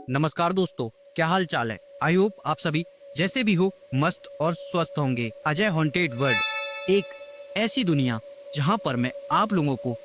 नमस्कार दोस्तों, क्या हाल चाल है। आई होप आप सभी जैसे भी हो मस्त और स्वस्थ होंगे। अजय हॉन्टेड वर्ल्ड एक ऐसी दुनिया जहां पर मैं आप लोगों को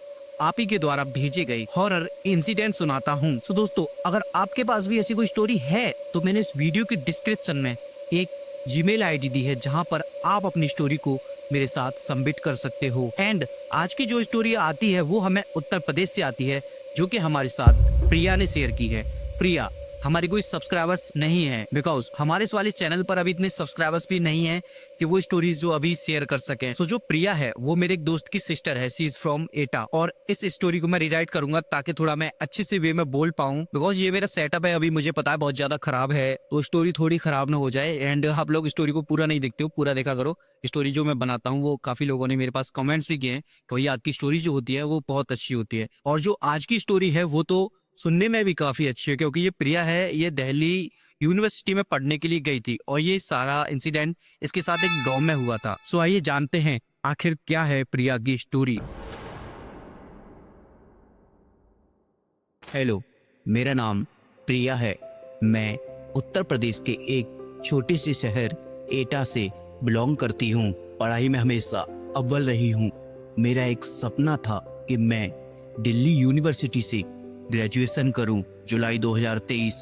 आप ही के द्वारा भेजे गए हॉरर इंसिडेंट सुनाता हूं। सो दोस्तों, अगर आपके पास भी ऐसी कोई स्टोरी है तो मैंने इस वीडियो के डिस्क्रिप्शन में एक जीमेल आईडी दी है जहां पर आप अपनी स्टोरी को मेरे साथ सबमिट कर सकते हो। एंड आज की जो स्टोरी आती है वो हमें उत्तर प्रदेश से आती है, जो कि हमारे साथ प्रिया ने शेयर की है। प्रिया हमारी कोई सब्सक्राइबर्स नहीं है, बिकॉज हमारे इस वाले चैनल पर अभी इतने सब्सक्राइबर्स भी नहीं है कि वो स्टोरीज जो अभी शेयर कर सकें। सो जो प्रिया है वो मेरे एक दोस्त की सिस्टर है, सी इज फ्रॉम एटा। और इस स्टोरी को मैं रिराइट करूंगा ताकि थोड़ा मैं अच्छे से वे में बोल पाऊं, बिकॉज ये मेरा सेटअप है अभी, मुझे पता है बहुत ज्यादा खराब है, तो स्टोरी थोड़ी खराब ना हो जाए। एंड आप लोग स्टोरी को पूरा नहीं देखते हो, पूरा देखा करो। स्टोरी जो मैं बनाता हूँ वो काफी लोगों ने मेरे पास कमेंट्स भी किए हैं कि भैया आपकी स्टोरी जो होती है वो बहुत अच्छी होती है। और जो आज की स्टोरी है वो तो सुनने में भी काफी अच्छी है, क्योंकि ये प्रिया है, ये दिल्ली यूनिवर्सिटी में पढ़ने के लिए गई थी और ये सारा इंसिडेंट इसके साथ एक डॉम में हुआ था। सो आइए जानते हैं आखिर क्या है प्रिया की स्टोरी। हेलो, मेरा नाम प्रिया है। मैं उत्तर प्रदेश के एक छोटे से शहर एटा से बिलोंग करती हूँ। पढ़ाई में हमेशा अव्वल रही हूँ। मेरा एक सपना था कि मैं दिल्ली यूनिवर्सिटी से ग्रेजुएशन करूं। जुलाई 2023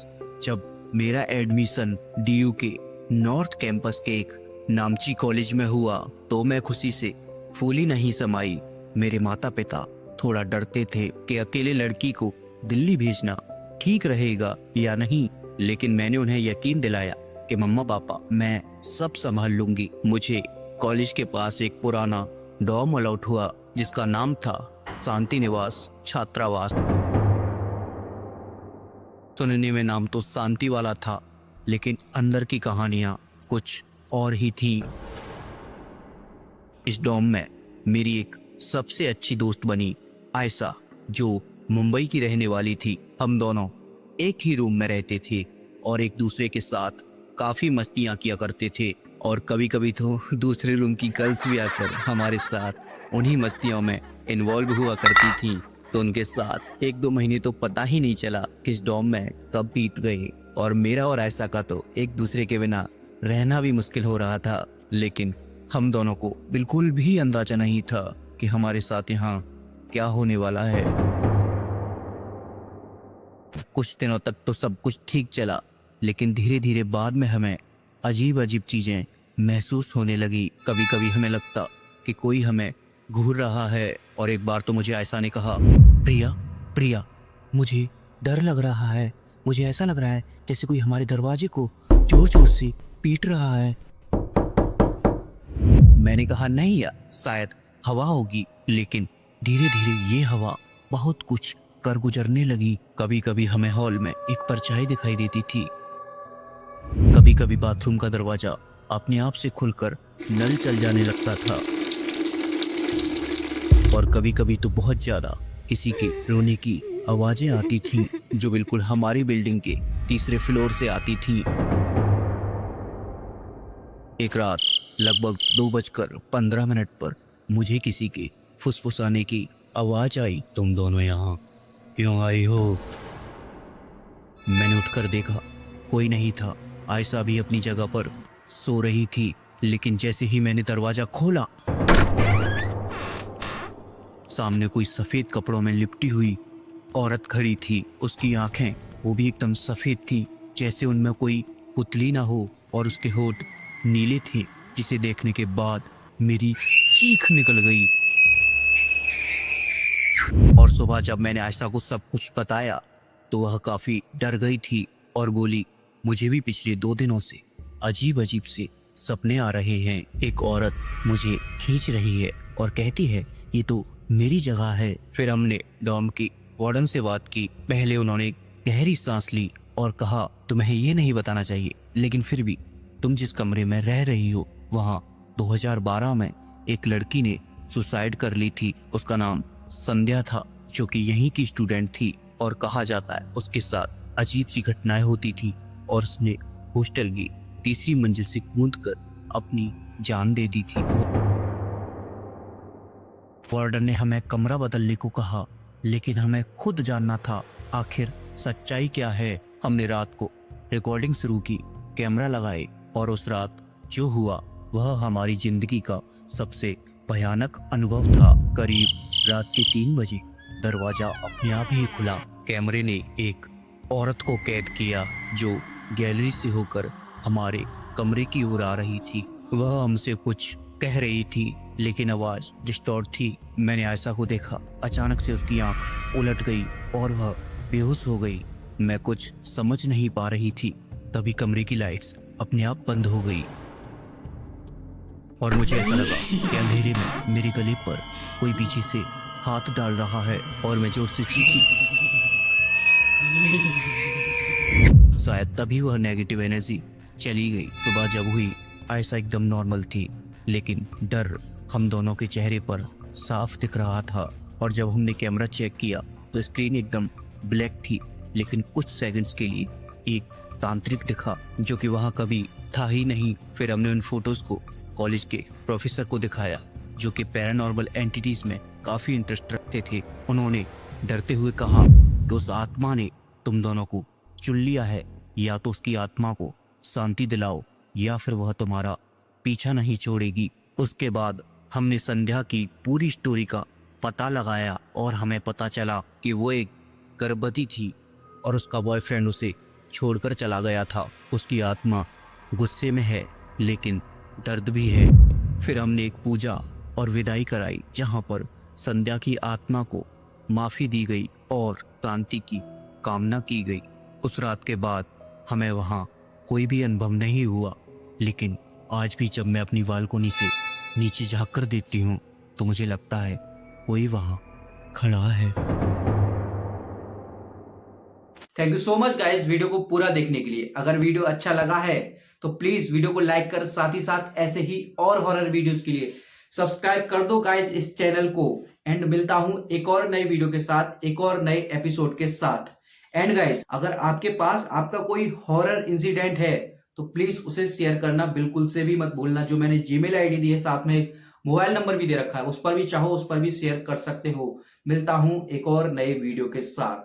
जब मेरा एडमिशन डीयू के नॉर्थ कैंपस के एक नामची कॉलेज में हुआ तो मैं खुशी से फूली नहीं समाई। मेरे माता पिता थोड़ा डरते थे कि अकेले लड़की को दिल्ली भेजना ठीक रहेगा या नहीं, लेकिन मैंने उन्हें यकीन दिलाया कि मम्मा पापा मैं सब संभाल लूंगी। मुझे कॉलेज के पास एक पुराना डॉर्म अलॉट हुआ जिसका नाम था शांति निवास छात्रावास। सुनने में नाम तो शांति वाला था, लेकिन अंदर की कहानियां कुछ और ही थी। इस डॉर्म में मेरी एक सबसे अच्छी दोस्त बनी आयशा, जो मुंबई की रहने वाली थी। हम दोनों एक ही रूम में रहते थे और एक दूसरे के साथ काफी मस्तियां किया करते थे। और कभी कभी तो दूसरे रूम की गर्ल्स भी आकर हमारे साथ उन्हीं मस्तियों में इन्वॉल्व हुआ करती थी। तो उनके साथ 1-2 महीने तो पता ही नहीं चला किस डॉर्म में कब बीत गए। और मेरा और आयशा का तो एक दूसरे के बिना रहना भी मुश्किल हो रहा था। लेकिन हम दोनों को बिल्कुल भी अंदाजा नहीं था कि हमारे साथ यहाँ क्या होने वाला है। कुछ दिनों तक तो सब कुछ ठीक चला, लेकिन धीरे धीरे बाद में हमें अजीब अजीब चीजें महसूस होने लगी। कभी कभी हमें लगता कि कोई हमें घूर रहा है। और एक बार तो मुझे आयशा ने कहा, प्रिया प्रिया मुझे डर लग रहा है। मुझे ऐसा लग रहा है जैसे कोई हमारे दरवाजे को जोर जोर से पीट रहा है। मैंने कहा नहीं यार, शायद हवा होगी। लेकिन धीरे धीरे ये हवा बहुत कुछ कर गुजरने लगी। कभी कभी हमें हॉल में एक परछाई दिखाई देती थी। कभी कभी बाथरूम का दरवाजा अपने आप से खुलकर नल चल जाने लगता था। और कभी कभी तो बहुत ज्यादा किसी के रोने की आवाजें आती थीं, जो बिल्कुल हमारी बिल्डिंग के तीसरे फ्लोर से आती थीं। एक रात लगभग 2:15 पर मुझे किसी के फुसफुसाने की आवाज आई, तुम दोनों यहाँ क्यों आई हो? मैंने उठकर देखा, कोई नहीं था। आयशा भी अपनी जगह पर सो रही थी। लेकिन जैसे ही मैंने दरवाजा खोला, सामने कोई सफेद कपड़ों में लिपटी हुई औरत खड़ी थी। उसकी आंखें वो भी एकदम सफेद थी, जैसे उनमें कोई पुतली ना हो, और उसके होठ नीले थे, जिसे देखने के बाद मेरी चीख निकल गई। और सुबह जब मैंने आयशा को सब कुछ बताया तो वह काफी डर गई थी और बोली, मुझे भी पिछले 2 दिनों से अजीब अजीब से सपने आ रहे हैं। एक औरत मुझे खींच रही है और कहती है ये तो मेरी जगह है। फिर हमने डॉर्म की वार्डन से बात की। पहले उन्होंने गहरी सांस ली और कहा, तुम्हें ये नहीं बताना चाहिए, लेकिन फिर भी तुम जिस कमरे में रह रही हो वहाँ 2012 में एक लड़की ने सुसाइड कर ली थी। उसका नाम संध्या था, जो कि यहीं की स्टूडेंट थी। और कहा जाता है उसके साथ अजीब सी घटनाएं होती थी और उसने हॉस्टल की 3री मंजिल से कूदकर अपनी जान दे दी थी। वार्डन ने हमें कमरा बदलने को कहा, लेकिन हमें खुद जानना था आखिर सच्चाई क्या है। हमने रात को रिकॉर्डिंग शुरू की, कैमरा लगाए और उस रात जो हुआ वह हमारी जिंदगी का सबसे भयानक अनुभव था। करीब रात के 3 बजे दरवाजा अपने आप ही खुला। कैमरे ने एक औरत को कैद किया जो गैलरी से होकर हमारे कमरे की ओर आ रही थी। वह हमसे कुछ कह रही थी लेकिन आवाज डिस्टॉर्ट थी। मैंने आयशा को देखा। अचानक से उसकी आंख उलट गई और वह बेहोश हो गई। मैं कुछ समझ नहीं पा रही थी। तभी कमरे की लाइट्स अपने आप बंद हो गई और मुझे ऐसा लगा कि अंधेरे में मेरे गले पर कोई पीछे से हाथ डाल रहा है और मैं जोर से चीखी। शायद तभी वह नेगेटिव एनर्जी चली गई। सुबह जब हुई आयशा एकदम नॉर्मल थी लेकिन डर हम दोनों के चेहरे पर साफ दिख रहा था। और जब हमने कैमरा चेक किया तो स्क्रीन एकदम ब्लैक थी लेकिन कुछ सेकंड्स के लिए एक तांत्रिक दिखा जो कि वहाँ कभी था ही नहीं। फिर हमने उन फोटोज को कॉलेज के प्रोफेसर को दिखाया जो कि पैरानॉर्मल एंटिटीज में काफी इंटरेस्ट रखते थे। उन्होंने डरते हुए कहा कि उस आत्मा ने तुम दोनों को चुन लिया है, या तो उसकी आत्मा को शांति दिलाओ या फिर वह तुम्हारा पीछा नहीं छोड़ेगी। उसके बाद हमने संध्या की पूरी स्टोरी का पता लगाया और हमें पता चला कि वो एक गर्भवती थी और उसका बॉयफ्रेंड उसे छोड़कर चला गया था। उसकी आत्मा गुस्से में है लेकिन दर्द भी है। फिर हमने एक पूजा और विदाई कराई जहां पर संध्या की आत्मा को माफी दी गई और शांति की कामना की गई। उस रात के बाद हमें वहां कोई भी अनुभव नहीं हुआ, लेकिन आज भी जब मैं अपनी बालकोनी से नीचे झांक कर देखती हूँ तो मुझे लगता है कोई वहां खड़ा है। Thank you so much guys video को पूरा देखने के लिए। अगर वीडियो अच्छा लगा है तो प्लीज वीडियो को लाइक कर, साथ ही साथ ऐसे ही और हॉरर वीडियोस के लिए सब्सक्राइब कर दो गाइस इस चैनल को। एंड मिलता हूं एक और नई वीडियो के साथ, एक और नए एपिसोड के साथ। एंड गाइस अगर आपके पास आपका कोई हॉरर इंसिडेंट है तो प्लीज उसे शेयर करना बिल्कुल से भी मत भूलना। जो मैंने जीमेल आईडी दी है, साथ में एक मोबाइल नंबर भी दे रखा है, उस पर भी चाहो उस पर भी शेयर कर सकते हो। मिलता हूं एक और नए वीडियो के साथ।